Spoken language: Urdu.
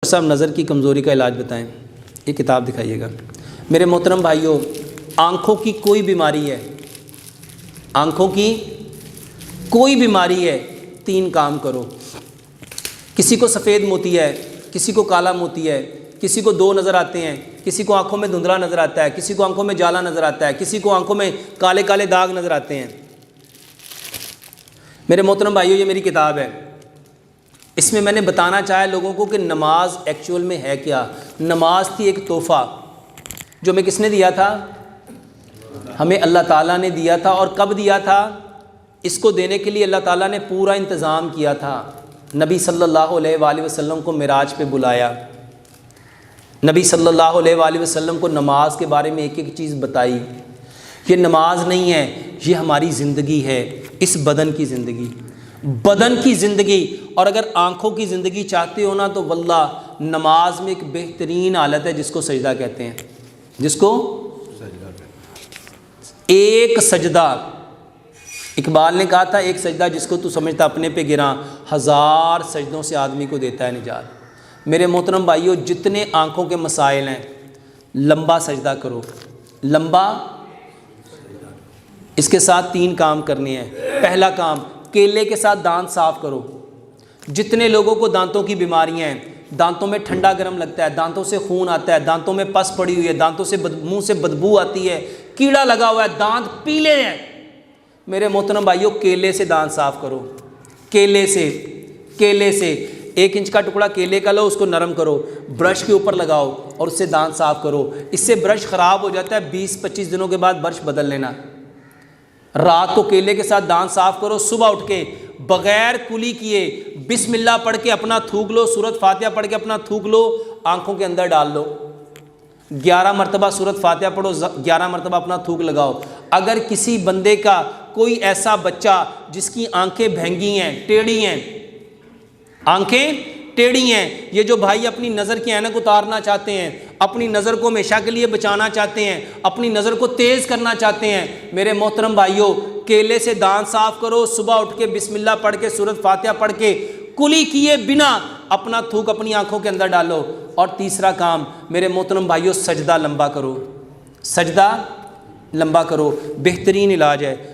صاحب نظر کی کمزوری کا علاج بتائیں، یہ کتاب دکھائیے گا۔ میرے محترم بھائیوں، آنکھوں کی کوئی بیماری ہے، آنکھوں کی کوئی بیماری ہے، 3 کام کرو۔ کسی کو سفید موتی ہے، کسی کو کالا موتی ہے، کسی کو 2 نظر آتے ہیں، کسی کو آنکھوں میں دھندلا نظر آتا ہے، کسی کو آنکھوں میں جالا نظر آتا ہے، کسی کو آنکھوں میں کالے کالے داغ نظر آتے ہیں۔ میرے محترم بھائیوں، یہ میری کتاب ہے، اس میں نے بتانا چاہا لوگوں کو کہ نماز ایکچول میں ہے کیا۔ نماز تھی ایک تحفہ جو ہمیں کس نے دیا تھا؟ ہمیں اللہ تعالیٰ نے دیا تھا۔ اور کب دیا تھا؟ اس کو دینے کے لیے اللہ تعالیٰ نے پورا انتظام کیا تھا۔ نبی صلی اللہ علیہ وآلہ وسلم کو معراج پہ بلایا، نبی صلی اللہ علیہ وآلہ وسلم کو نماز کے بارے میں ایک ایک چیز بتائی۔ یہ نماز نہیں ہے، یہ ہماری زندگی ہے، اس بدن کی زندگی، بدن کی زندگی۔ اور اگر آنکھوں کی زندگی چاہتے ہو نا تو واللہ نماز میں ایک بہترین حالت ہے جس کو سجدہ کہتے ہیں، جس کو ایک سجدہ۔ اقبال نے کہا تھا ایک سجدہ جس کو تو سمجھتا اپنے پہ گراں، 1000 سجدوں سے آدمی کو دیتا ہے نجات۔ میرے محترم بھائیوں، جتنے آنکھوں کے مسائل ہیں، لمبا سجدہ کرو، لمبا۔ اس کے ساتھ 3 کام کرنے ہیں۔ پہلا کام، کیلے کے ساتھ دانت صاف کرو۔ جتنے لوگوں کو دانتوں کی بیماریاں ہیں، دانتوں میں ٹھنڈا گرم لگتا ہے، دانتوں سے خون آتا ہے، دانتوں میں پس پڑی ہوئی ہے، دانتوں سے منہ سے بدبو آتی ہے، کیڑا لگا ہوا ہے، دانت پیلے ہیں، میرے محترم بھائیوں کیلے سے دانت صاف کرو۔ کیلے سے 1 انچ کا ٹکڑا کیلے کا لو، اس کو نرم کرو، برش کے اوپر لگاؤ اور اس سے دانت صاف کرو۔ اس سے برش خراب ہو جاتا ہے، 20-25 دنوں کے بعد برش بدل لینا۔ رات کو کیلے کے ساتھ دانت صاف کرو، صبح اٹھ کے بغیر کلی کیے بسم اللہ پڑھ کے اپنا تھوک لو، سورۃ فاتحہ پڑھ کے اپنا تھوک لو، آنکھوں کے اندر ڈال لو، 11 مرتبہ سورۃ فاتحہ پڑھو، 11 مرتبہ اپنا تھوک لگاؤ۔ اگر کسی بندے کا کوئی ایسا بچہ جس کی آنکھیں بھینگی ہیں، ٹیڑھی ہیں، آنکھیں ٹیڑھی ہیں، یہ جو بھائی اپنی نظر کی اینک اتارنا چاہتے ہیں، اپنی نظر کو ہمیشہ کے لیے بچانا چاہتے ہیں، اپنی نظر کو تیز کرنا چاہتے ہیں، میرے محترم بھائیوں کیلے سے دانت صاف کرو، صبح اٹھ کے بسم اللہ پڑھ کے سورۃ فاتحہ پڑھ کے کلی کیے بنا اپنا تھوک اپنی آنکھوں کے اندر ڈالو۔ اور تیسرا کام میرے محترم بھائیوں، سجدہ لمبا کرو، سجدہ لمبا کرو، بہترین علاج ہے۔